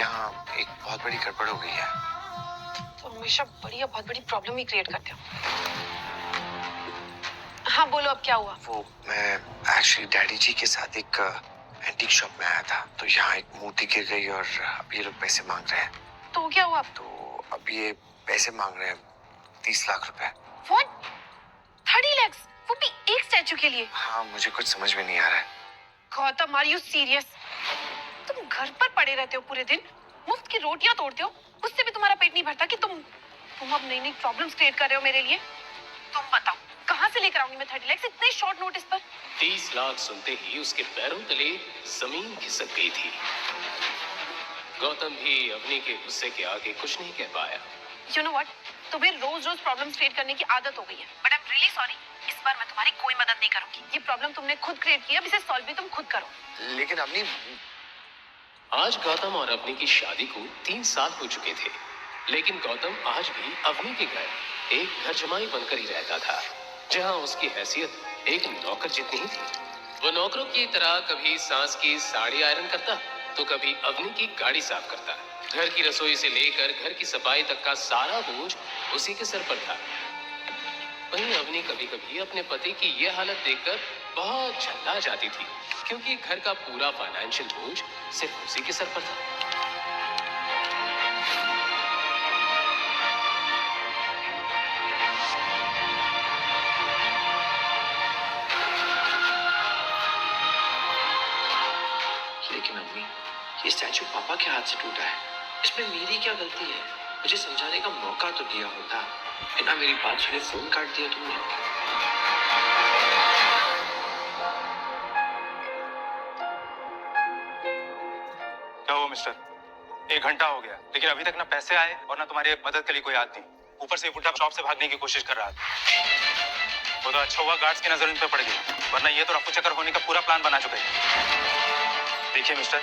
यहाँ एक बहुत बड़ी गड़बड़ हो गई है। तो हमेशा बढ़िया बहुत बड़ी प्रॉब्लम ही क्रिएट करते हो। हाँ बोलो, अब क्या हुआ? वो मैं एक्चुअली डैडी जी के साथ एक एंटीक शॉप में आया था, तो यहाँ एक मूर्ति गिर गई और अब ये लोग पैसे मांग रहे हैं। तो क्या हुआ? तो अब ये पैसे मांग रहे हैं 30 लाख रुपए। What? 30 lakhs? वो भी एक स्टैचू के लिए? हाँ, मुझे कुछ समझ में नहीं आ रहा है। Gautam, are you serious? तुम घर पर पड़े रहते हो पूरे दिन, मुफ्त की रोटियां तोड़ते हो, उससे भी तुम्हारा पेट नहीं भरता कि तुम अब नई नई प्रॉब्लम्स क्रिएट कर रहे हो मेरे लिए। तुम बताओ कहाँ से लेकर आऊंगी मैं 30 लाख इतने शॉर्ट नोटिस पर? 30 लाख सुनते ही उसके पैरों तले जमीन खिसक गई थी। गौतम भी अवनी के गुस्से के आगे कुछ नहीं कह पाया। You know what? तुम्हें रोज रोज प्रॉब्लम्स क्रिएट करने की आदत हो गई है। But I am really sorry, इस बार मैं तुम्हारी कोई मदद नहीं करूंगी। ये प्रॉब्लम तुमने खुद क्रिएट की, अब इसे सॉल्व भी तुम खुद करो। लेकिन अपनी आज गौतम और अवनी की शादी को 3 साल हो चुके थे, लेकिन गौतम आज भी अवनी के घर एक घर जमाई बनकर ही रहता था, जहां उसकी हैसियत एक नौकर जितनी ही थी। वो नौकरों की तरह कभी सांस की साड़ी आयरन करता, तो कभी अवनी की गाड़ी साफ करता। घर की रसोई से लेकर घर की सफाई तक का सारा बोझ उसी के सर पर था। वहीं अवनी कभी कभी अपने पति की ये हालत देखकर बहुत झल्ला जाती थी, क्योंकि घर का पूरा फाइनेंशियल बोझ सिर्फ उसी के सर पर था। लेकिन अम्मी, ये स्टैचू पापा के हाथ से टूटा है, इसमें मेरी क्या गलती है? मुझे समझाने का मौका तो दिया होता, बिना मेरी बात सुने फोन काट दिया तुमने। क्या हुआ मिस्टर? 1 घंटा हो गया, लेकिन अभी तक ना पैसे आए और ना तुम्हारी मदद के लिए कोई आदमी। ऊपर से बुढ़ा शॉप से भागने की कोशिश कर रहा था। वो तो अच्छा हुआ गार्ड्स की नजर इन पे पड़ गई, वरना ये तो रफू चक्कर होने का पूरा प्लान बना चुके हैं। देखिए मिस्टर,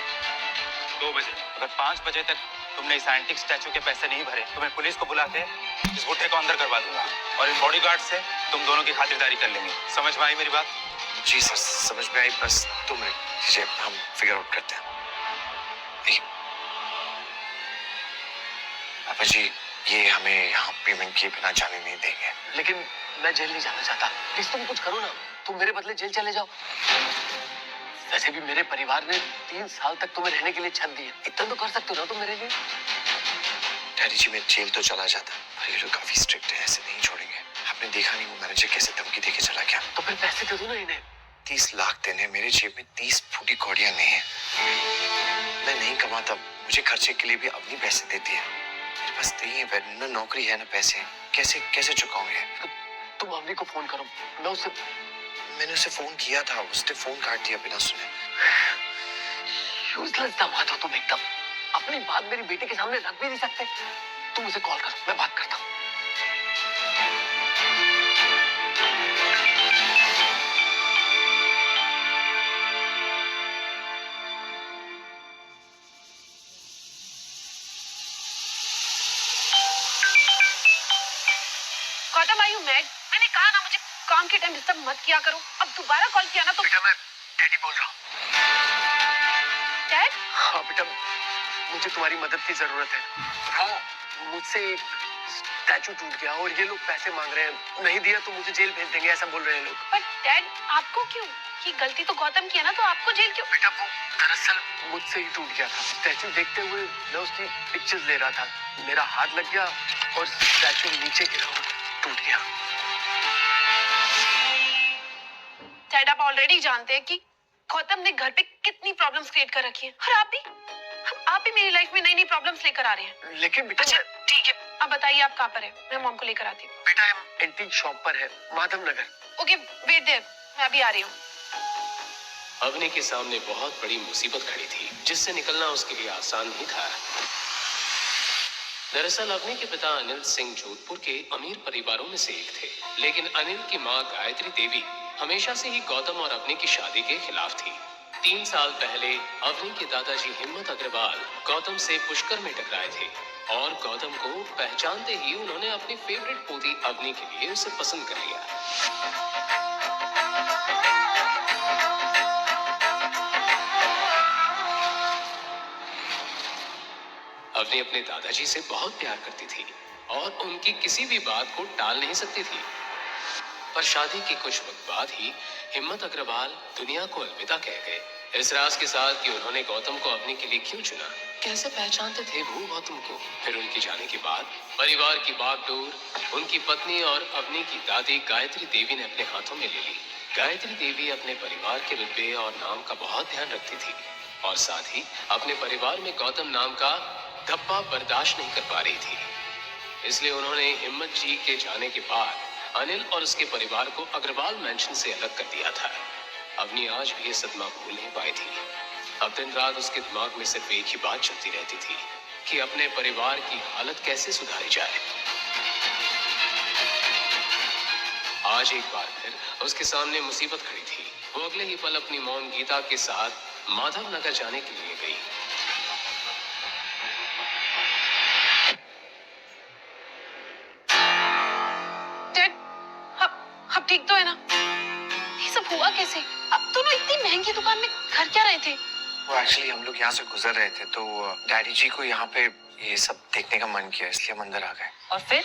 2 बजे अगर 5 बजे तक तुमने इस एंटीक स्टैचू के पैसे नहीं भरे तो मैं पुलिस को बुला के इस बुढ़े को अंदर करवा दूंगा और इन बॉडीगार्ड से तुम दोनों की खातिरदारी कर लेंगे। समझ में आई मेरी बात? जी सर, समझ में आई, बस तुम रहिए, हम फिगर आउट करते हैं। देखिए पापा जी, ये हमें यहाँ पेमेंट किए बिना जाने नहीं देंगे। लेकिन मैं जेल नहीं जाना चाहता। प्लीज तुम कुछ करो ना, तुम मेरे बदले जेल चले जाओ। वैसे भी मेरे परिवार ने 3 साल तक तुम्हें रहने के लिए छत दी है, इतना तो कर सकते हो ना तुम मेरे लिए। डैडी जी, मैं जेल तो चला जाता, पर ये लोग काफी स्ट्रिक्ट है, ऐसे नहीं छोड़ेंगे। आपने देखा नहीं वो मैनेजर कैसे धमकी देके चला गया? तो फिर पैसे दे दो ना इन्हें। 30 लाख देने, मेरे जेब में 30 फूटी कौड़ियां नहीं है। मैं नहीं कमाता, मुझे खर्चे के लिए भी अपनी पैसे देती है। मेरे पास नहीं है, न नौकरी है न पैसे, कैसे कैसे चुकाऊंगे? तो तुम अवनी को फोन करो, मैंने उसे फोन किया था, उसने फोन काट दिया बिना सुने। यूजलेस दामाद हो तुम एकदम। अपनी बात मेरी बेटे के सामने रख भी नहीं सकते। तुम उसे कॉल करो, मैं बात करता हूँ। Gautam, are you mad? मैंने कहा ना मुझे काम के टाइम डिस्टर्ब मत किया करो। अब दोबारा कॉल किया ना तो। बेटा मैं डैडी बोल रहा हूँ। डैड? हाँ बेटा, मुझे तुम्हारी मदद की जरूरत है। हाँ, मुझसे एक स्टैचू टूट गया और ये लोग पैसे मांग रहे हैं। नहीं दिया तो मुझे जेल भेज देंगे, ऐसा बोल रहे हैं लोग। बट डैड, आपको क्यों? ये गलती तो गौतम की है ना, तो आपको जेल क्यों? बेटा वो दरअसल मुझसे ही टूट गया था। स्टैचू देखते हुए मैं उसकी पिक्चर्स ले रहा था, मेरा हाथ लग गया और स्टैचू नीचे गिरा और टूट गया। डैड, आप ऑलरेडी जानते हैं कि गौतम ने घर पे कितनी प्रॉब्लम्स क्रिएट कर रखी हैं, और आप भी मेरी लाइफ में नई नई प्रॉब्लम्स लेकर आ रहे हैं। लेकिन बेटा अच्छा ठीक है, अब बताइए आप कहाँ पर है, मैं मॉम को लेकर आती हूँ। बेटा हम एंटीक शॉप पर है, Madhav Nagar. Okay wait there, मैं अभी आ रही हूँ। अवनी के सामने बहुत बड़ी मुसीबत खड़ी थी, जिससे निकलना उसके लिए आसान नहीं था। दरअसल अवनी के पिता अनिल सिंह जोधपुर के अमीर परिवारों में से एक थे, लेकिन अनिल की मां गायत्री देवी हमेशा से ही गौतम और अवनी की शादी के खिलाफ थी। 3 साल पहले अवनी के दादाजी हिम्मत अग्रवाल गौतम से पुष्कर में टकराए थे और गौतम को पहचानते ही उन्होंने अपनी फेवरेट पोती अवनी के लिए उसे पसंद कर लिया। अवनी अपने दादाजी से बहुत प्यार करती थी और उनकी किसी भी बात को टाल नहीं सकती थी। पर शादी के कुछ वक्त बाद ही हिम्मत अग्रवाल दुनिया को अलविदा कह गए, इस राज के साथ कि उन्होंने गौतम को अवनी के लिए क्यों चुना। कैसे पहचानते थे वो गौतम को। फिर उनके जाने के बाद परिवार की बागडोर उनकी पत्नी और अवनी की दादी गायत्री देवी ने अपने हाथों में ले ली। गायत्री देवी अपने परिवार के रुतबे और नाम का बहुत ध्यान रखती थी और साथ ही अपने परिवार में गौतम नाम का धब्बा बर्दाश्त नहीं कर पा रही थी। इसलिए उन्होंने हिम्मत जी के जाने के बाद अनिल और उसके परिवार को अग्रवाल मैंशन से अलग कर दिया था। अवनी आज भी ये सदमा भूल नहीं पाई थी। अब दिन रात उसके दिमाग में सिर्फ एक ही बात चलती रहती थी कि अपने परिवार की हालत कैसे सुधारी जाए। आज एक बार फिर उसके सामने मुसीबत खड़ी थी। वो अगले ही पल अपनी मॉम गीता के साथ माधव नगर जाने के लिए गई। डैड, अब ठीक तो है ना? ये सब हुआ कैसे? अब दोनों इतनी महंगी दुकान में घर क्या रहे थे? वो एक्चुअली हम लोग यहाँ से गुजर रहे थे तो डैडी जी को यहाँ पे ये सब देखने का मन किया, इसलिए हम अंदर आ गए। और फिर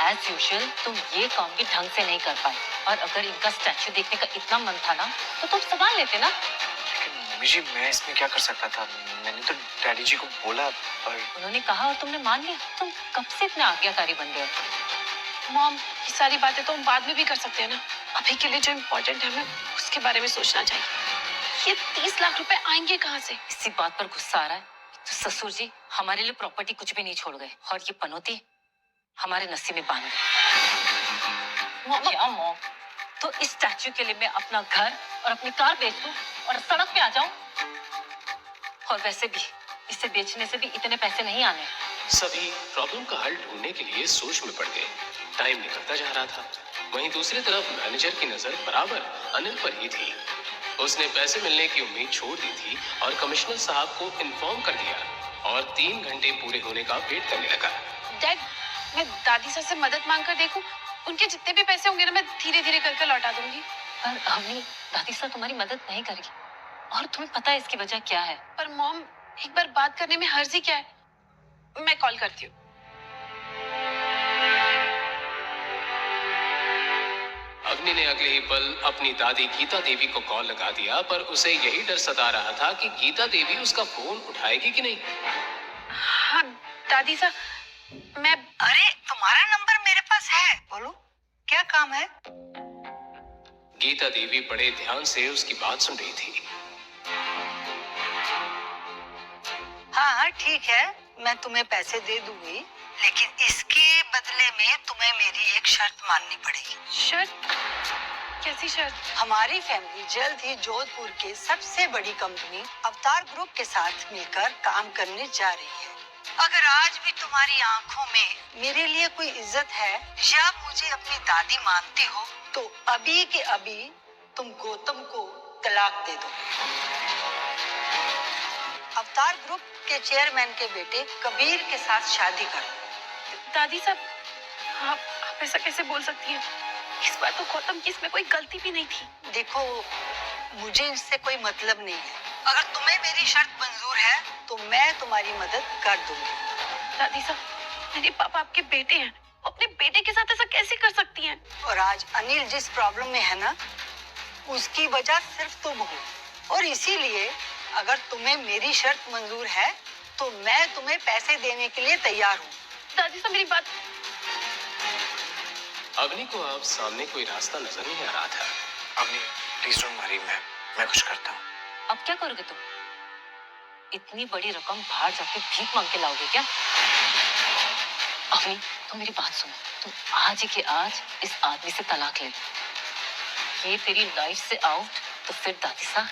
एज यूजुअल तुम ये काम भी ढंग से नहीं कर पाए। और अगर इनका स्टैचू देखने का इतना मन था ना तो तुम संभाल लेते ना। लेकिन मम्मी जी मैं इसमें क्या कर सकता था? मैंने तो डैडी जी को बोला पर उन्होंने कहा और तुमने मान लिया। तुम कब से इतने आज्ञाकारी बन गए? मॉम, ये सारी बातें तो हम बाद में भी कर सकते हैं ना। अभी के लिए जो इम्पोर्टेंट है हमें उसके बारे में सोचना चाहिए। ये 30 लाख रुपए आएंगे कहाँ से? इसी बात पर गुस्सा आ रहा है तो ससुर जी हमारे लिए प्रॉपर्टी कुछ भी नहीं छोड़ गए और ये पनौती हमारे नसीब में बांध गई। क्या मॉम, तो इस स्टैचू के लिए मैं अपना घर और अपनी कार बेच दूं और सड़क पे आ जाऊं? और वैसे भी इसे बेचने से भी इतने पैसे नहीं आने। सभी प्रॉब्लम का हल ढूंढने के लिए सोच में पड़ गए। टाइम निकलता जा रहा था। वहीं दूसरी तरफ मैनेजर की नजर बराबर अनिल पर ही थी। उसने पैसे मिलने की उम्मीद छोड़ दी थी और कमिश्नर साहब को इन्फॉर्म कर दिया और 3 घंटे पूरे होने का वेट करने लगा। डैड, मैं दादी सर से मदद मांग कर देखूं। उनके जितने भी पैसे होंगे ना मैं धीरे धीरे करके लौटा दूंगी। पर हमने दादी सर तुम्हारी मदद नहीं करेगी और तुम्हें पता है इसकी वजह क्या है। पर मॉम, एक बार बात करने में हर्ज ही क्या है? मैं कॉल करती हूँ। अग्नि ने अगले ही पल अपनी दादी गीता देवी को कॉल लगा दिया, पर उसे यही डर सता रहा था कि गीता देवी उसका फोन उठाएगी कि नहीं। हाँ दादी सर, मैं अरे तुम्हारा नंबर मेरे पास है, बोलो क्या काम है? गीता देवी बड़े ध्यान से उसकी बात सुन रही थी। हाँ हाँ ठीक है, मैं तुम्हें पैसे दे दूंगी, लेकिन इसके बदले में तुम्हें मेरी एक शर्त माननी पड़ेगी। शर्त? कैसी शर्त? हमारी फैमिली जल्द ही जोधपुर के सबसे बड़ी कंपनी अवतार ग्रुप के साथ मिलकर काम करने जा रही है। अगर आज भी तुम्हारी आंखों में मेरे लिए कोई इज्जत है या मुझे अपनी दादी मानती हो तो अभी के अभी तुम गौतम को तलाक दे दो। अवतार ग्रुप के चेयरमैन के बेटे कबीर के साथ शादी करो। दादी साहब, आप ऐसा कैसे बोल सकती हैं? इस बार तो गौतम की इसमें कोई गलती भी नहीं थी। देखो, मुझे इससे कोई मतलब नहीं है। अगर तुम्हें मेरी शर्त मंजूर है तो मैं तुम्हारी मदद कर दूंगी। दादी साहब, मेरे पापा आपके बेटे हैं। अपने बेटे के साथ ऐसा कैसे कर सकती हैं? और आज अनिल जिस प्रॉब्लम में है ना, उसकी वजह सिर्फ तुम हो। और इसीलिए अगर तुम्हें मेरी शर्त मंजूर है तो मैं तुम्हें पैसे देने के लिए तैयार हूँ। दादी साहब, मेरी बात। अग्नि को अब सामने कोई रास्ता नजर नहीं आ रहा था। अग्नि प्लीज डोंट वरी, मैं कुछ करता हूँ। अब क्या करोगे तुम? इतनी बड़ी रकम बाहर जाके भीख मांग के लाओगे क्या? अभी तुम मेरी बात सुनो, तुम आज ही के आज इस आदमी से तलाक ले लो। ये तेरी लाइफ से आउट तो फिर दादी साहब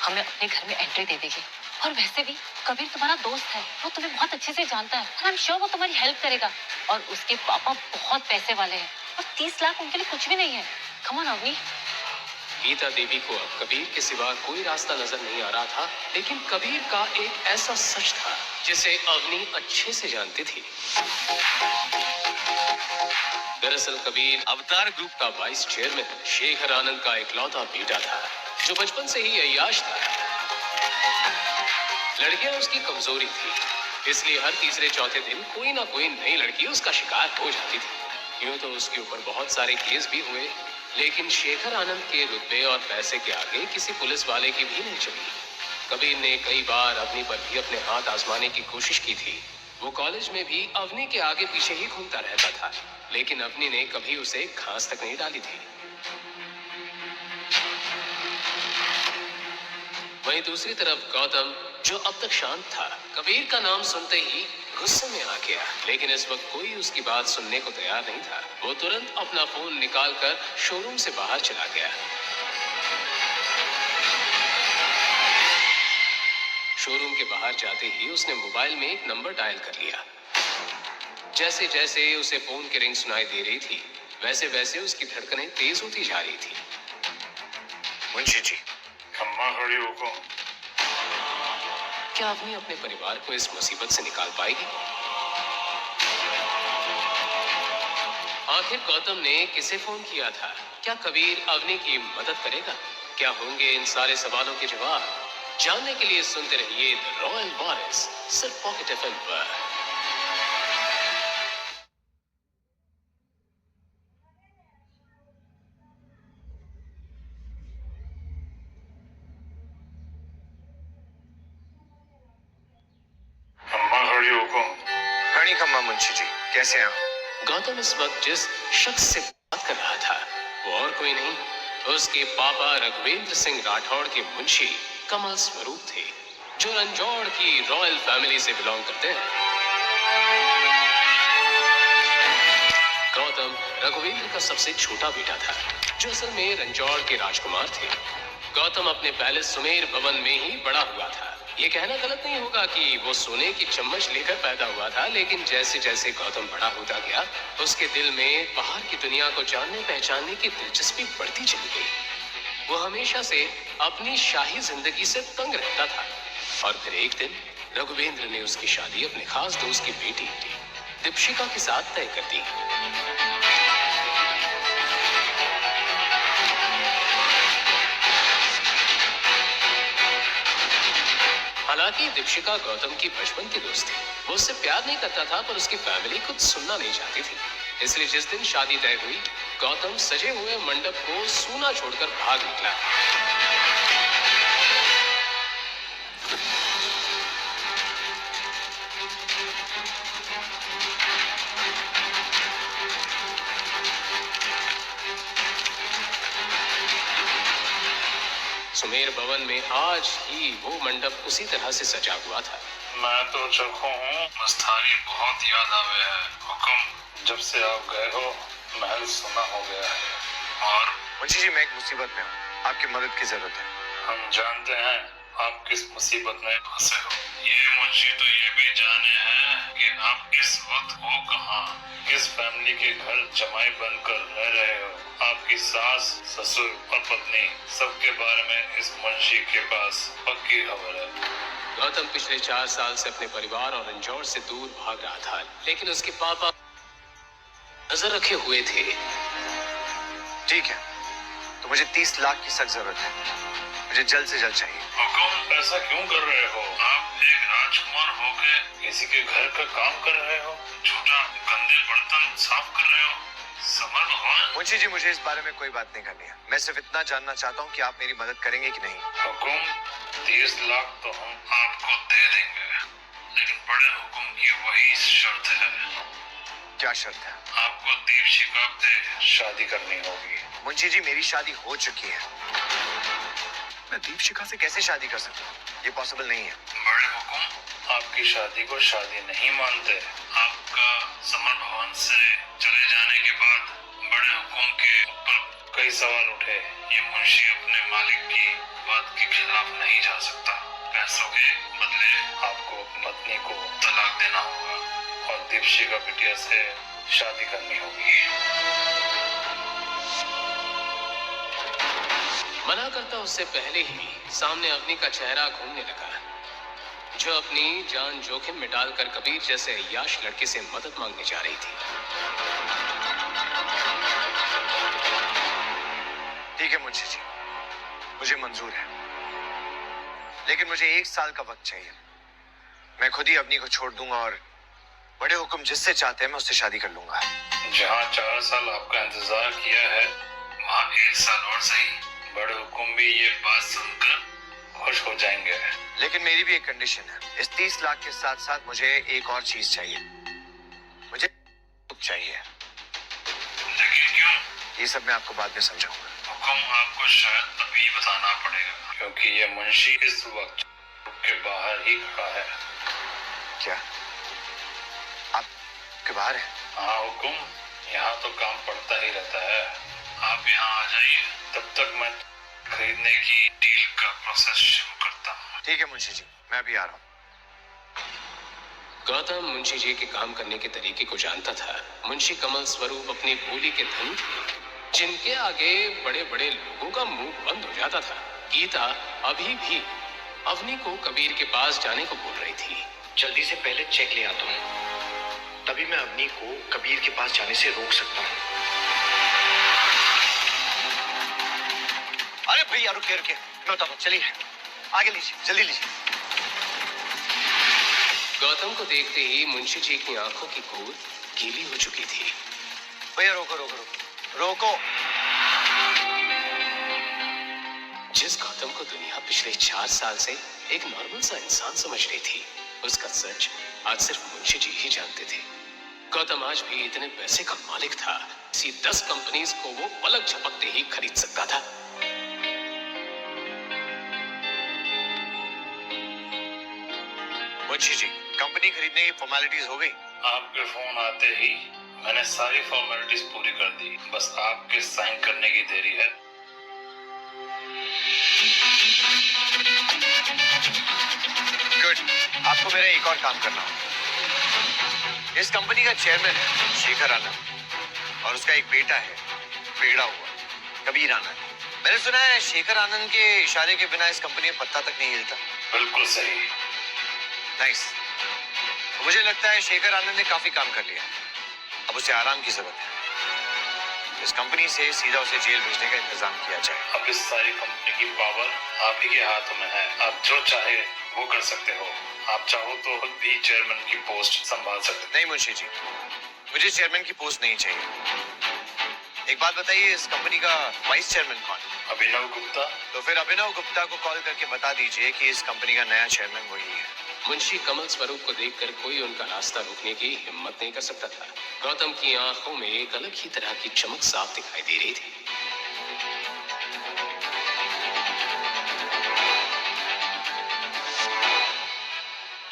हमें अपने घर में एंट्री दे देगी। और वैसे भी कबीर तुम्हारा दोस्त है, वो तुम्हें बहुत अच्छे से जानता है और आई एम श्योर वो तुम्हारी हेल्प करेगा। और उसके पापा बहुत पैसे वाले हैं और 30 लाख उनके लिए कुछ भी नहीं है। Come on Avni. गीता देवी को अब कबीर के सिवा कोई रास्ता नजर नहीं आ रहा था, लेकिन कबीर का एक ऐसा सच था जिसे अवनी अच्छे से जानती थी। दरअसल कबीर अवतार ग्रुप का वाइस चेयरमैन शेखर आनंद का इकलौता बेटा था, जो बचपन से ही अय्याश था। लड़कियां उसकी कमजोरी थी, इसलिए हर तीसरे चौथे दिन कोई ना कोई नई लड़की उसका शिकार हो जाती थी। यूं तो उसके ऊपर बहुत सारे केस भी हुए, लेकिन शेखर आनंद के रुतबे और पैसे के आगे किसी पुलिस वाले की भी नहीं चली। कबीर ने कई बार अवनी पर भी अपने हाथ आजमाने की कोशिश की थी। वो कॉलेज में भी अवनी के आगे पीछे ही घूमता रहता था, लेकिन अवनी ने कभी उसे घास तक नहीं डाली थी। वहीं दूसरी तरफ गौतम, जो अब तक शांत था, कबीर का नाम सुनते ही गुस्से में आ गया। लेकिन इस वक्त कोई उसकी बात सुनने को तैयार नहीं था। वो तुरंत अपना फोन निकालकर शोरूम से बाहर चला गया। शोरूम के बाहर जाते ही उसने मोबाइल में एक नंबर डायल कर लिया। जैसे जैसे उसे फोन की रिंग सुनाई दे रही थी, वैसे वैसे उसकी धड़कनें तेज होती जा रही थी। मुंशी जी, अम्मा खड़ी होको। क्या अवनी अपने परिवार को इस मुसीबत से निकाल पाएगी? आखिर गौतम ने किसे फोन किया था? क्या कबीर अवनी की मदद करेगा? क्या होंगे इन सारे सवालों के जवाब? जानने के लिए सुनते रहिए द रॉयल वॉरिस, सिर्फ पॉकेट एफएम पर। अम्मा खड़ी होको। हणी खम्मा मुंशी जी, कैसे हैं आप? गौतम इस वक्त जिस शख्स से बात कर रहा था, वो और कोई नहीं, उसके पापा रघुवेंद्र सिंह राठौड़ के मुंशी कमल स्वरूप थे, जो रंजौड़ की रॉयल फैमिली से बिलोंग करते हैं। गौतम रघुवेंद्र का सबसे छोटा बेटा था, जो असल में रंजौड़ के राजकुमार थे। गौतम अपने पैलेस सुमेर भवन में ही बड़ा हुआ था। ये कहना गलत नहीं होगा कि वो सोने की चम्मच लेकर पैदा हुआ था, लेकिन जैसे जैसे गौतम बड़ा होता गया, उसके दिल में बाहर की दुनिया को जानने पहचानने की दिलचस्पी बढ़ती चली गई। वो हमेशा से अपनी शाही जिंदगी से तंग रहता था। और फिर एक दिन रघुवेंद्र ने उसकी शादी अपने खास दोस्त की बेटी दीपशिका के साथ तय कर दी। हालांकि दीपशिका गौतम की बचपन की दोस्त थी। वो उससे प्यार नहीं करता था, पर उसकी फैमिली कुछ सुनना नहीं चाहती थी। इसलिए जिस दिन शादी तय हुई, गौतम सजे हुए मंडप को सूना छोड़कर भाग निकला। सुमेर भवन में आज ही वो मंडप उसी तरह से सजा हुआ था। मैं तो चखो हूँ, मस्तानी बहुत याद आवे है। हुक्म, जब से आप गए हो महल सुना हो गया है। और मुंशी जी, मैं एक मुसीबत में हूँ, आपकी मदद की जरूरत है। हम जानते हैं आप किस मुसीबत में फंसे हो। ये मुंशी तो ये भी जाने हैं कि आप इस वक्त हो कहाँ, किस फैमिली के घर जमाई बनकर रह रहे हो। आपकी सास, ससुर और पत्नी, सबके बारे में इस मुंशी के पास पक्की खबर है। गौतम पिछले 4 साल से अपने परिवार और रंजौर से दूर भाग रहा था, लेकिन उसके पापा नजर रखे हुए थे। ठीक है, तो मुझे 30 लाख की सख्त जरूरत है। मुझे जल्द से जल्द चाहिए। हुकुम, ऐसा क्यों कर रहे हो? आप एक राजकुमार होके किसी के घर का काम कर रहे हो, छोटा गंदे बर्तन साफ कर रहे हो। समर भगवान। मुंशी जी, मुझे इस बारे में कोई बात नहीं करनी है। मैं सिर्फ इतना जानना चाहता हूँ कि आप मेरी मदद करेंगे कि नहीं। हुकुम, 30 लाख तो हम आपको दे देंगे, लेकिन बड़े हुकुम की वही शर्त है। क्या शर्त है? आपको दीपशिखा से शादी करनी होगी। मुंशी जी, मेरी शादी हो चुकी है। मैं दीपशिखा से कैसे शादी कर सकता हूँ? ये पॉसिबल नहीं है। बड़े हुकुम, आपकी शादी को शादी नहीं मानते। आपका समर भवन से चले जाने के बाद बड़े हुकुम के ऊपर कई सवाल उठे। ये मुंशी अपने मालिक की बात के खिलाफ नहीं जा सकता। पैसों के बदले आपको अपनी पत्नी को तलाक देना होगा और दीपशिखा बिटिया से शादी करनी होगी। मना करता उससे पहले ही सामने अवनी का चेहरा घूमने लगा, जो अपनी जान जोखिम में डालकर कबीर जैसे अय्याश लड़के से मदद मांगने जा रही थी। ठीक है मुंशी जी, मुझे मंजूर है, लेकिन मुझे 1 साल का वक्त चाहिए। मैं खुद ही अवनी को छोड़ दूंगा और बड़े हुक्म जिससे चाहते हैं मैं उससे शादी कर लूंगा। जहाँ 4 साल आपका इंतजार किया है, वहाँ 1 साल और सही। बड़े हुकुम भी ये बात सुनकर खुश हो जाएंगे। लेकिन मेरी भी एक कंडीशन है। इस 30 लाख के साथ साथ मुझे एक और चीज चाहिए, मुझे चाहिए। लेकिन क्यों? ये सब मैं आपको बाद में समझाऊंगा। हुकुम आपको शायद तभी बताना पड़ेगा, क्योंकि ये मुंशी इस वक्त के बाहर ही खड़ा है। क्या आप के बाहर हैं? हाँ हुकुम, यहाँ तो काम पड़ता ही रहता है। आप यहाँ आ जाइए, तब तक मैं खरीदने की डील का प्रोसेस शुरू करता हूँ। ठीक है मुंशी जी, मैं अभी आ रहा हूँ। गौतम मुंशी जी के काम करने के तरीके को जानता था। मुंशी कमल स्वरूप अपनी बोली के धनी थे, जिनके आगे बड़े बड़े लोगों का मुंह बंद हो जाता था। गीता अभी भी अवनी को कबीर के पास जाने को बोल रही थी। जल्दी से पहले चेक ले आता हूँ, तभी मैं अवनी को कबीर के पास जाने से रोक सकता हूँ। अरे भैया रुकिए रुकिए, मैं बताता हूँ। चलिए आगे लीजिए, जल्दी लीजिए। गौतम को देखते ही मुंशी जी की आंखों की गोद गीली हो चुकी थी। भैया रोको रोको रोको रोको। जिस गौतम को दुनिया पिछले 4 साल से एक नॉर्मल सा इंसान समझ रही थी, उसका सच आज सिर्फ मुंशी जी ही जानते थे। गौतम आज भी इतने पैसे का मालिक था, इसी 10 कंपनीज को वो पलक झपकते ही खरीद सकता था। मुंशी जी, कंपनी खरीदने की फॉर्मेलिटीज हो गई? आपके फोन आते ही मैंने सारी फॉर्मेलिटीज पूरी कर दी, बस आपके साइन करने की देरी है। गुड, आपको मेरा एक और काम करना होगा। इस कंपनी का चेयरमैन है शेखर आनंद और उसका एक बेटा है बिगड़ा हुआ कबीर आनंद। मैंने सुना है शेखर आनंद के इशारे के बिना इस कंपनी में पत्ता तक नहीं हिलता। बिल्कुल सही। नाइस। मुझे लगता है शेखर आनंद ने काफी काम कर लिया, अब उसे आराम की जरूरत है। इस कंपनी से सीधा उसे जेल भेजने का इंतजाम किया जाए। अब इस सारी कंपनी की पावर आप ही के हाथों में है। आप जो चाहे वो कर सकते हो। आप चाहो तो खुद भी चेयरमैन की पोस्ट संभाल सकते हो। नहीं मुंशी जी, मुझे चेयरमैन की पोस्ट नहीं चाहिए। एक बात बताइए, इस कंपनी का वाइस चेयरमैन कौन? अभिनव गुप्ता। तो फिर अभिनव गुप्ता को कॉल करके बता दीजिए कि इस कंपनी का नया चेयरमैन वही है। मुंशी कमल स्वरूप को देखकर कोई उनका रास्ता रोकने की हिम्मत नहीं कर सकता था। गौतम की आंखों में एक अलग ही तरह की चमक साफ दिखाई दे रही थी।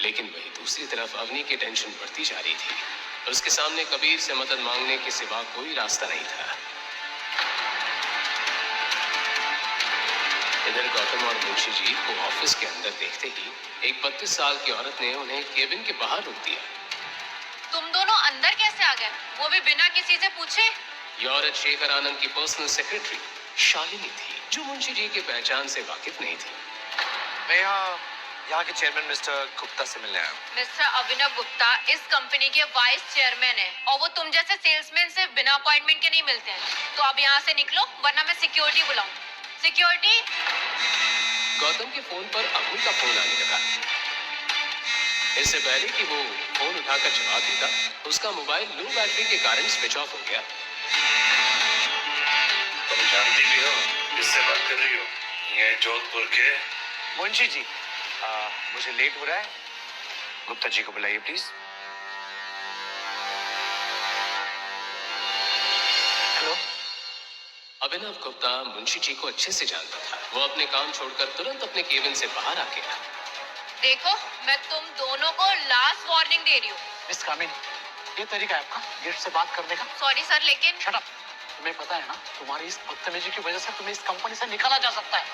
लेकिन वही दूसरी तरफ अवनी की टेंशन बढ़ती जा रही थी। उसके सामने कबीर से मदद मांगने के सिवा कोई रास्ता नहीं था। इधर गौतम और मुंशी जी को ऑफिस के अंदर देखते ही एक 32 साल की औरत ने उन्हें केबिन के बाहर रोक दिया। तुम दोनों अंदर कैसे आ गए, वो भी बिना किसी से पूछे? ये औरत शेखर आनंद की पर्सनल सेक्रेटरी शालिनी थी, जो मुंशी जी की पहचान से वाकिफ नहीं थी। मैं यहाँ के चेयरमैन मिस्टर गुप्ता से मिलने आया हूँ। मिस्टर अभिनव गुप्ता इस कंपनी के वाइस चेयरमैन है और वो तुम जैसे सेल्समैन से बिना अपॉइंटमेंट के नहीं मिलते हैं। तो अब यहाँ से निकलो वरना मैं सिक्योरिटी बुलाऊं। सिक्योरिटी। गौतम के फोन पर अवनी का फोन आने लगा। इससे पहले कि वो फोन उठाकर जवाब देता, उसका मोबाइल लो बैटरी के कारण स्विच ऑफ हो गया। तुम जानती भी हो किससे बात कर रही हो? ये जोधपुर के मुंशी जी, मुझे लेट हो रहा है, गुप्ता जी को बुलाइए प्लीज। हेलो। अभिनव गुप्ता मुंशी जी को अच्छे से जानता था। वो अपने काम छोड़कर तुरंत अपने केबिन से बाहर आ गया। देखो, मैं तुम दोनों को लास्ट वार्निंग दे रही हूँ। मिस कामिनी, ये तरीका है आपका गेट से बात करने का? सॉरी सर, लेकिन शट अप। तुम्हें पता है ना, तुम्हारी इस बदतमीजी की वजह से तुम्हें इस कंपनी से निकाला जा सकता है।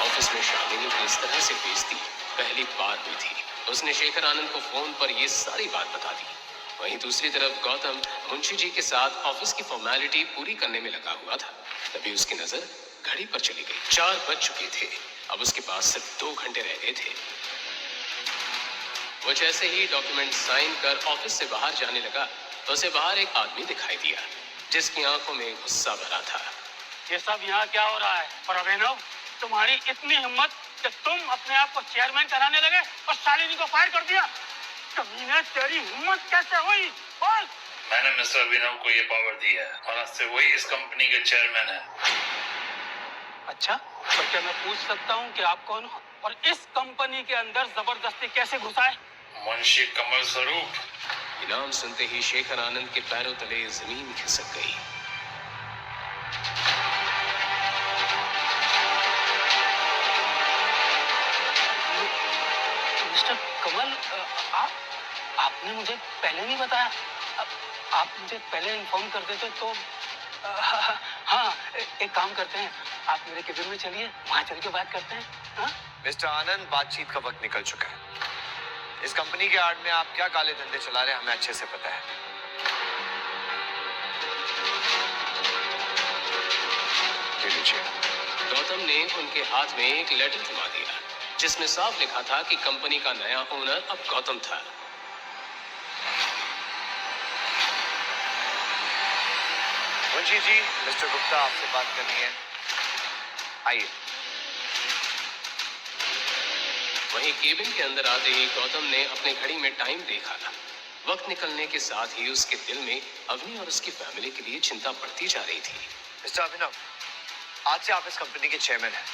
ऑफिस में शालिनी की इस तरह से बेइज्जती पहली बार हुई थी। उसने शेखर आनंद को फोन पर ये सारी बात बता दी। वहीं दूसरी तरफ गौतम मुंशी जी के साथ ऑफिस की फॉर्मेलिटी पूरी करने में लगा हुआ था। तभी उसकी नजर घड़ी पर चली गई। 4 बज चुके थे। अब उसके पास सिर्फ 2 घंटे रह गए थे। वो जैसे ही डॉक्यूमेंट साइन कर ऑफिस से बाहर जाने लगा, तो उसे बाहर एक आदमी दिखाई दिया, जिसकी आंखों में गुस्सा भरा था। ये सब यहाँ क्या हो रहा है? और अभिनव, तुम्हारी इतनी हिम्मत कि तुम अपने आप को चेयरमैन कराने लगे और शालिनी को फायर कर दिया। कमीने, तेरी हिम्मत कैसे हुई? बोल। मैंने मिस्टर अभिनव को ये पावर दी है और आज से वही इस कंपनी के चेयरमैन है। अच्छा, तो क्या मैं पूछ सकता हूँ कि आप कौन हो और इस कंपनी के अंदर जबरदस्ती कैसे घुसा है? मुंशी कमल स्वरूप। इनाम सुनते ही शेखर आनंद के पैरों तले जमीन खिसक गई। मिस्टर कमल, आपने मुझे पहले नहीं बताया। आप मुझे पहले इन्फॉर्म कर देते तो हाँ, एक काम करते हैं, आप मेरे केबिन में चलिए, वहाँ चल के बात करते हैं। हाँ? मिस्टर आनंद, बातचीत का वक्त निकल चुका है। इस कंपनी के आड़ में आप क्या काले धंधे चला रहे हैं हमें अच्छे से पता है। ले लीजिए। गौतम ने उनके हाथ में एक लेटर थमा दिया जिसमें साफ लिखा था कि कंपनी का नया ओनर अब गौतम था। मुंशी जी, मिस्टर गुप्ता आपसे बात करनी है, आइए। वहीं केबिन के अंदर आते ही गौतम ने अपने घड़ी में टाइम देखा। वक्त निकलने के साथ ही उसके दिल में अवनी और उसकी फैमिली के लिए चिंता बढ़ती जा रही थी। मिस्टर अभिनव, आज से आप इस कंपनी के चेयरमैन हैं।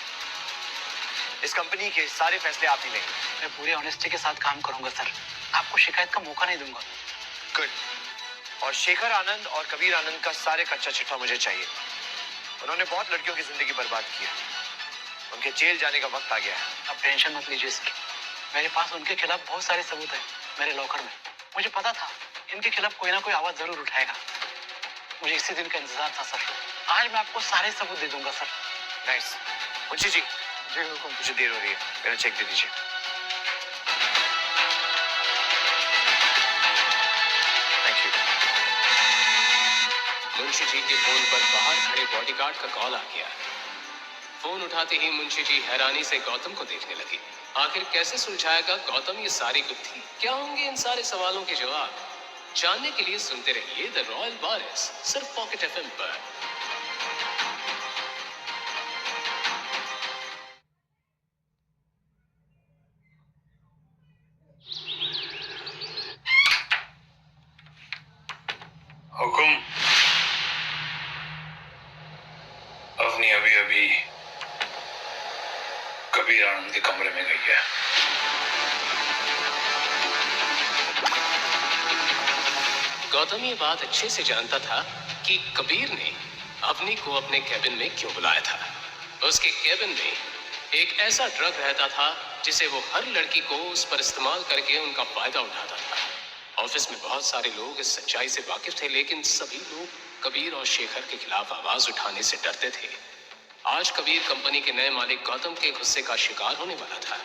इस कंपनी के सारे फैसले आप ही लेंगे। मैं पूरी ऑनेस्टी के साथ काम करूंगा सर, आपको शिकायत का मौका नहीं दूंगा। गुड। और शेखर आनंद और कबीर आनंद का सारे कच्चा चिट्ठा मुझे चाहिए। उन्होंने बहुत लड़कियों की जिंदगी बर्बाद की है। उनके जेल जाने का वक्त आ गया है। आप टेंशन मत लीजिए सर, मेरे पास उनके खिलाफ बहुत सारे सबूत हैं मेरे लॉकर में। मुझे पता था इनके खिलाफ कोई ना कोई आवाज जरूर उठाएगा। मुझे इसी दिन का इंतजार था सर। आज मैं आपको सारे सबूत दे दूंगा सर। नाइस। मुंशी जी, मुझे देर हो रही है, मेरा चेक दे दीजिए। Thank you. मुंशी जी के फोन पर बाहर खड़े बॉडीगार्ड का कॉल आ गया। फोन उठाते ही मुंशी जी हैरानी से गौतम को देखने लगे। आखिर कैसे सुलझाएगा गौतम ये सारी गुत्थी? क्या होंगे इन सारे सवालों के जवाब? जानने के लिए सुनते रहिए द रॉयल वारिस, सिर्फ पॉकेट एफएम पर। हुकुम। अवनी अभी अभी कबीर आनंद के कमरे में गई है। गौतम ये बात अच्छे से जानता था कि कबीर ने अवनी को अपने कैबिन में क्यों बुलाया था। उसके कैबिन में एक ऐसा ड्रग रहता था जिसे वो हर लड़की को उस पर इस्तेमाल करके उनका फायदा उठाता था। ऑफिस में बहुत सारे लोग इस सच्चाई से वाकिफ थे, लेकिन सभी लोग कबीर और शेखर के खिलाफ आवाज उठाने से डरते थे। आज कबीर कंपनी के नए मालिक गौतम के गुस्से का शिकार होने वाला था।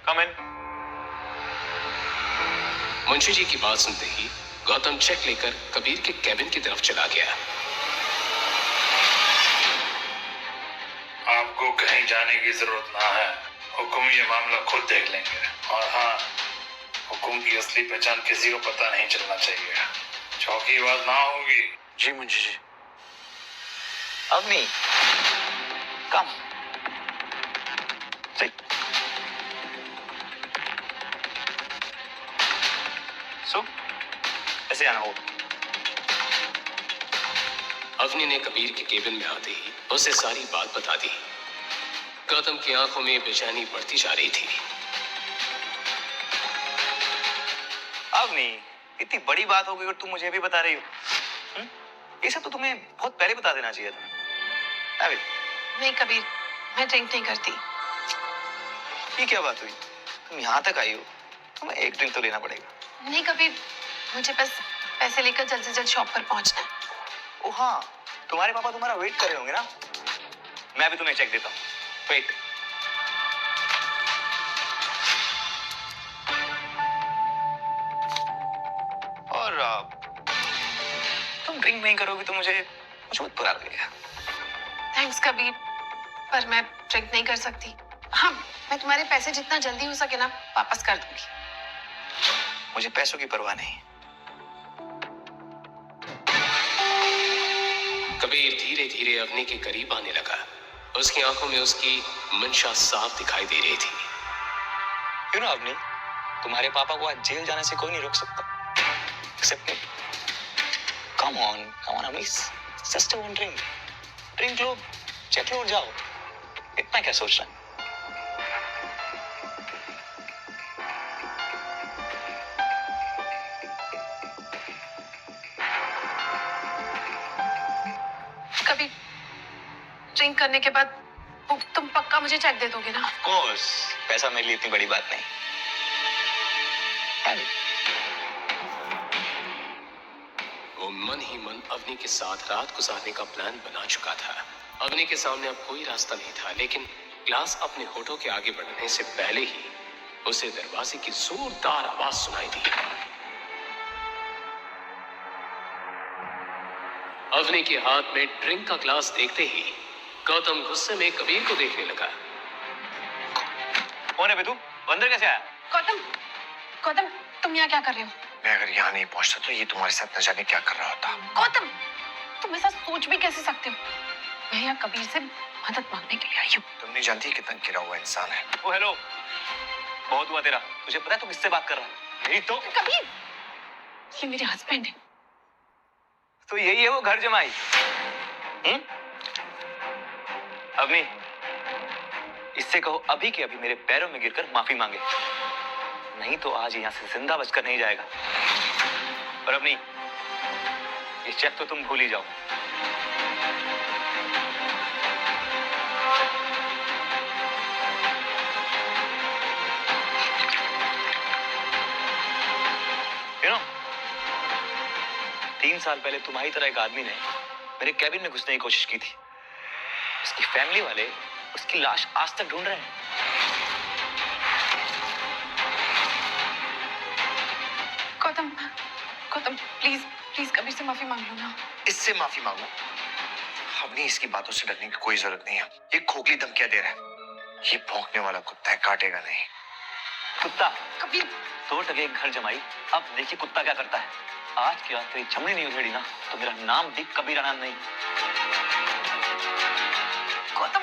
कम इन। मुंशी जी की बात सुनते ही गौतम चेक लेकर कबीर के कैबिन की तरफ चला गया। आपको कहीं जाने की जरूरत ना है। हुकुम ये मामला खुद देख लेंगे। और हाँ, हुकुम की असली पहचान किसी को पता नहीं चलना चाहिए। चौकी बात ना होगी। जी मुंशी जी। अवनी, कम। सो, ऐसे आना हो। अवनी ने कबीर के केबिन में आते ही उसे सारी बात बता दी। गौतम की आंखों में बेचैनी बढ़ती जा रही थी। अवनी, इतनी बड़ी बात हो गई और तुम मुझे भी बता रही हो? ये सब तो तुम्हें बहुत पहले बता देना चाहिए था। अभी नहीं कबीर, मैं ड्रिंक नहीं करती। ये क्या बात हुई? तुम यहाँ तक आई हो, तुम्हें एक ड्रिंक तो लेना पड़ेगा। नहीं कबीर, मुझे बस पैसे लेकर जल्द से जल्द शॉप पर पहुंचना है। ओ हाँ, तुम्हारे पापा तुम्हारा वेट कर रहे होंगे ना। मैं भी तुम्हें चेक देता हूँ। वेट। और तुम ड्रिंक नहीं करोगी तो मुझे बहुत बुरा लगेगा। थैंक्स कबीर, पर मैं ड्रिंक नहीं कर सकती। हाँ, मैं तुम्हारे पैसे जितना जल्दी हो सके ना वापस कर दूंगी। मुझे पैसों की परवाह नहीं। कबीर धीरे धीरे अवनी के करीब आने लगा। उसकी आंखों में उसकी मंशा साफ दिखाई दे रही थी। क्यों ना अवनी, तुम्हारे पापा को आज जेल जाने से कोई नहीं रोक सकता। Except me. Come on Avni, just one drink. Drink लो, चेक लो और जाओ। इतना क्या सोच रहा है? कभी ड्रिंक करने के बाद तुम पक्का मुझे चेक दे दोगे ना? ऑफ कोर्स, पैसा मेरे लिए इतनी बड़ी बात नहीं। वो मन ही मन अवनी के साथ रात गुजारने का प्लान बना चुका था। अवनी के सामने अब कोई रास्ता नहीं था, लेकिन ग्लास अपने होठों के आगे बढ़ने से पहले ही उसे दरवाजे की जोरदार आवाज सुनाई दी। अवनी के हाथ में ड्रिंक का ग्लास देखते ही गौतम गुस्से में कबीर को देखने लगा। कौन है बे तू? अंदर कैसे आया? गौतम, तुम यहाँ क्या कर रहे हो? मैं अगर यहाँ नहीं पहुंचता तो ये तुम्हारे साथ न जाने क्या कर रहा होता। गौतम, तुम ऐसा सोच भी कैसे सकते हो? मैं यहाँ कबीर से मदद मांगने के लिए आई हूँ। तुम नहीं जानती कितना गिरा हुआ इंसान है। ओ हेलो, बहुत हुआ तेरा। तुझे पता है तू किससे बात कर रहा है? मेरी तो कबीर, ये मेरे हस्बैंड है। तो यही है वो घर जमाई। अवनी, इससे कहो अभी के अभी मेरे पैरों में गिरकर माफी मांगे, नहीं तो आज यहाँ से जिंदा बचकर नहीं जाएगा। और अवनी, ये चेक तो तुम भूल ही जाओ। You know, 3 साल पहले तुम्हारी तरह एक आदमी ने मेरे कैबिन में घुसने की कोशिश की थी। उसकी फैमिली वाले उसकी लाश आज तक ढूंढ रहे हैं। गौतम, प्लीज कबीर से माफी मांग लो ना। इससे माफी मांगो? हमने इसकी बातों से डरने की कोई जरूरत नहीं है। ये खोखली धमकियां दे रहा है। ये भौंकने वाला कुत्ता है, काटेगा नहीं। कुत्ता कबीर, तो टके घर जमाई। अब देखिए कुत्ता क्या करता है। आज की रात तेरी चमड़ी नहीं उधेड़ी ना तो मेरा नाम भी कबीर आनंद नहीं। गौतम।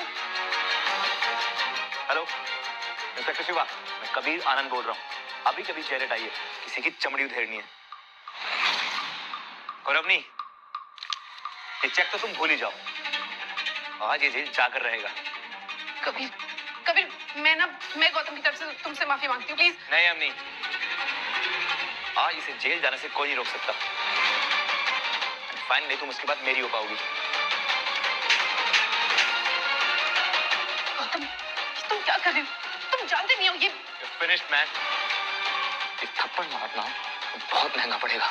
हेलो इंस्पेक्टर शिवा, मैं कबीर आनंद बोल रहा हूँ। अभी कभी चेहरे आइए, किसी की चमड़ी उधेड़नी है। और अवनी, ये चेक तो तुम भूल ही जाओ। आज ये जेल जाकर रहेगा। कबीर, मैं गौतम की तरफ से तुमसे माफी मांगती हूँ, प्लीज। नहीं अवनी, आज इसे जेल जाने से कोई नहीं रोक सकता। फाइनली तुम उसके बाद मेरी हो पाओगी। गौतम, तुम क्या कर रहे हो? तुम जानते नहीं हो ये फिनिश्ड मैन। ये थप्पड़ मारना बहुत महंगा पड़ेगा।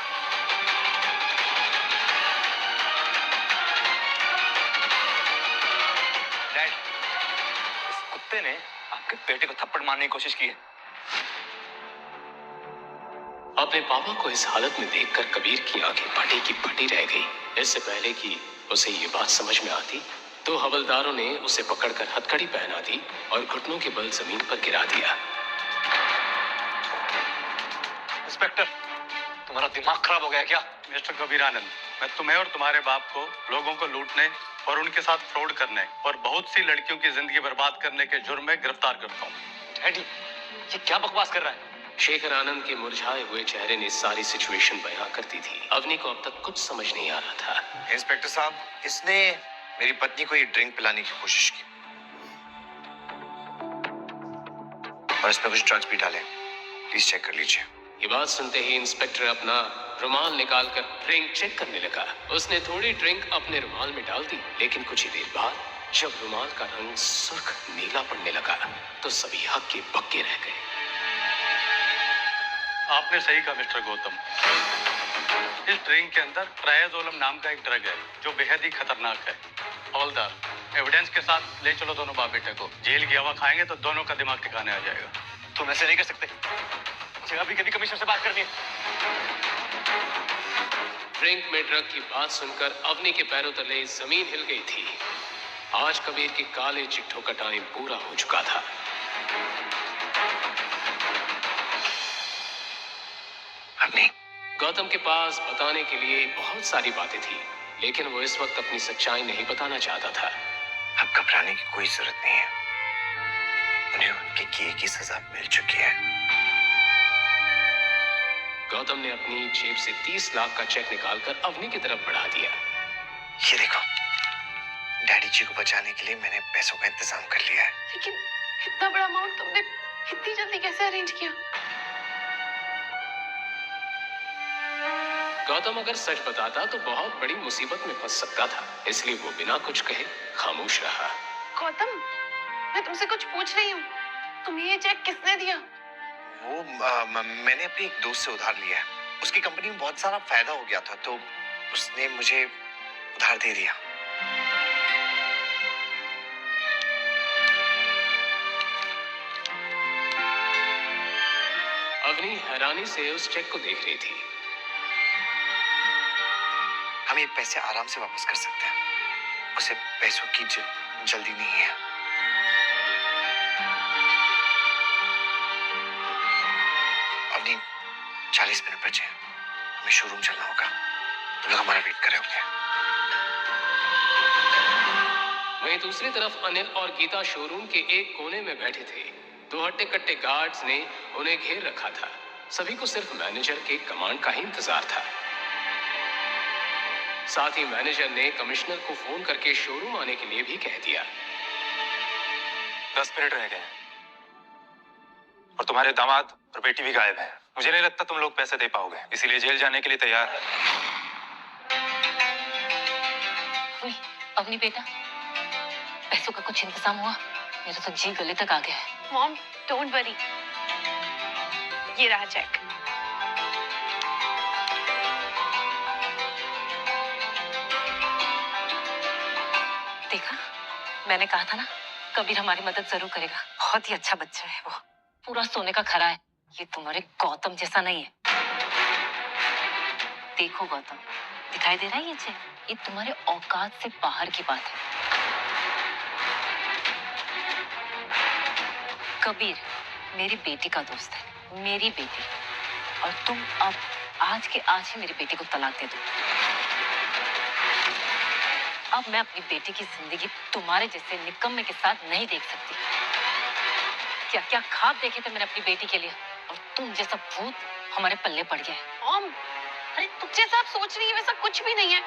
डैड, इस कुत्ते ने आपके बेटे को थप्पड़ मारने की कोशिश की है। अपने पापा को इस हालत में देखकर कबीर की आंखें फटी की फटी रह गई। इससे पहले कि उसे ये बात समझ में आती तो हवलदारों ने उसे पकड़कर हथकड़ी पहना दी और घुटनों के बल जमीन पर गिरा दिया। इंस्पेक्टर, तुम्हारा दिमाग खराब हो गया क्या? मिस्टर कबीर आनंद, मैं तुम्हें और तुम्हारे बाप को लोगों को लूटने और उनके साथ फ्रॉड करने और बहुत सी लड़कियों की जिंदगी बर्बाद करने के जुर्म में गिरफ्तार करता हूँ। डैडी, ये क्या बकवास कर रहा है? शेखर आनंद के मुरझाए हुए चेहरे ने सारी सिचुएशन बयां कर दी थी। अवनी को अब तक कुछ समझ नहीं आ रहा था। इंस्पेक्टर साहब, इसने मेरी पत्नी को ये ड्रिंक पिलाने की कोशिश की और इसमें कुछ ड्रग्स भी डाले। प्लीज चेक कर लीजिए। ये बात सुनते ही इंस्पेक्टर अपना रुमाल निकालकर ड्रिंक चेक करने लगा। उसने थोड़ी ड्रिंक अपने रुमाल में डाल दी, लेकिन कुछ ही देर बाद जब रुमाल का रंग सुर्ख नीला पड़ने लगा तो सभी हक्के बक्के रह गए। आपने सही कहा मिस्टर गौतम। इस ड्रिंक के अंदर ट्रायाजोलम नाम का एक ड्रग है जो बेहद ही खतरनाक है। हवलदार, एविडेंस के साथ ले चलो दोनों बाप बेटे को। जेल की हवा खाएंगे तो दोनों का दिमाग ठिकाने आ जाएगा। तुम ऐसे नहीं कर सकते। मुझे अभी कभी कमिश्नर से बात करनी है। ड्रिंक में ड्रग की बात सुनकर अवनी के पैरों तले जमीन हिल गई थी। आज कबीर के काले चिट्ठों का टाइम पूरा हो चुका था। अग्नि, गौतम के पास बताने के लिए बहुत सारी बातें थी, लेकिन वो इस वक्त अपनी सच्चाई नहीं बताना चाहता था। अब घबराने की कोई जरूरत नहीं है। उन्हें उनके किए की सजा मिल चुकी है। गौतम ने अपनी जेब से 30 लाख का चेक निकालकर अवनी की तरफ बढ़ा दिया। ये देखो, डैडी जी को बचाने के लिए मैंने पैसों का इंतजाम कर लिया है। लेकिन इतना बड़ा अमाउंट तुमने इतनी जल्दी कैसे अरेंज किया? गौतम अगर सच बताता तो बहुत बड़ी मुसीबत में फंस सकता था, इसलिए वो बिना कुछ कहे खामोश रहा। गौतम, मैं तुमसे कुछ पूछ रही हूँ, तुम्हें ये चेक किसने दिया? वो मैंने अपने एक दोस्त से उधार लिया है। उसकी कंपनी में बहुत सारा फायदा हो गया था, तो उसने मुझे उधार दे दिया। अवनी हैरानी से उस चेक को देख रही थी। हम ये पैसे आराम से वापस कर सकते हैं। उसे पैसों की जल्दी नहीं है। अवनी, 40 मिनट बचे हैं। हमें शोरूम चलना होगा। तुम लोग हमारा वेट कर रहे होंगे। वहीं दूसरी तरफ अनिल और गीता शोरूम के एक कोने में बैठे थे। दो हट्टे कट्टे गार्ड्स ने उन्हें घेर रखा था। सभी को सिर्फ मैनेजर के कमांड का ही इंतजार था। साथ ही मैनेजर ने कमिश्नर को फोन करके शोरूम आने के लिए भी कह दिया। 10 मिनट रह गए हैं और तुम्हारे दामाद और बेटी भी गायब है। मुझे नहीं लगता तुम लोग पैसे दे पाओगे, इसीलिए जेल जाने के लिए तैयार है। अवनी बेटा, पैसों का कुछ इंतजाम हुआ? मेरा तो जी गले तक आ गया है। मॉम, डोंट वरी, ये रहा चेक। देखा, मैंने कहा था ना, कबीर हमारी मदद जरूर करेगा। बहुत ही अच्छा बच्चा है वो, पूरा सोने का खरा है। ये तुम्हारे गौतम जैसा नहीं है। देखो गौतम, दिखाई दे रहा है ये चेक? ये तुम्हारे औकात से बाहर की बात है। कबीर मेरी बेटी का दोस्त है, मेरी बेटी, और तुम अब आज के आज ही मेरी बेटी को तलाक दे दो। अब मैं अपनी बेटी की जिंदगी तुम्हारे जैसे निकम्मे के साथ नहीं देख सकती। क्या क्या ख्वाब देखे थे मैंने अपनी बेटी के लिए, और तुम जैसा भूत हमारे पल्ले पड़ गया है। मॉम, अरे तुम जैसा आप सोच रही है वैसा कुछ भी नहीं है।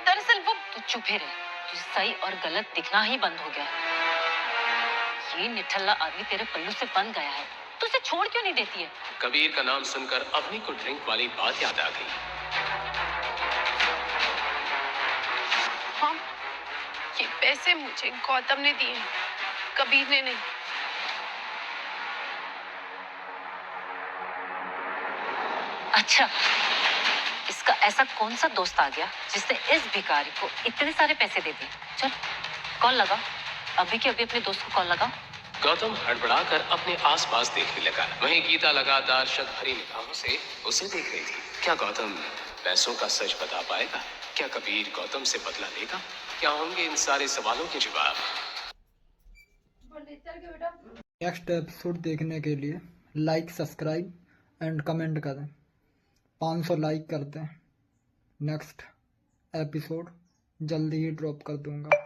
दरअसल वो तू चुप ही रहे, तुझे सही और गलत दिखना ही बंद हो गया है। ये निठल्ला आदमी तेरे पल्लू से बंध गया है, तू उसे छोड़ क्यों नहीं देती है? कबीर का नाम सुनकर अवनी को ड्रिंक वाली बात याद आ गई। मॉम, ये पैसे मुझे गौतम ने दिए हैं, कबीर ने नहीं। अच्छा, इसका ऐसा कौन सा दोस्त आ गया जिसने इस भिखारी को इतने सारे पैसे दे दिए? चल कॉल लगा, अभी के अभी अपने दोस्त को कॉल लगा। गौतम हड़बड़ाकर अपने आसपास देखने लगा। वहीं गीता लगातार शक भरी निगाहों से उसे देख रही थी। क्या गौतम पैसों का सच बता पाएगा? क्या कबीर गौतम से बदला लेगा? क्या होंगे इन सारे सवालों के जवाब? नेक्स्ट एपिसोड देखने के लिए लाइक, सब्सक्राइब एंड कमेंट करें। 500 लाइक करते हैं। नेक्स्ट एपिसोड जल्दी ही ड्रॉप कर दूंगा।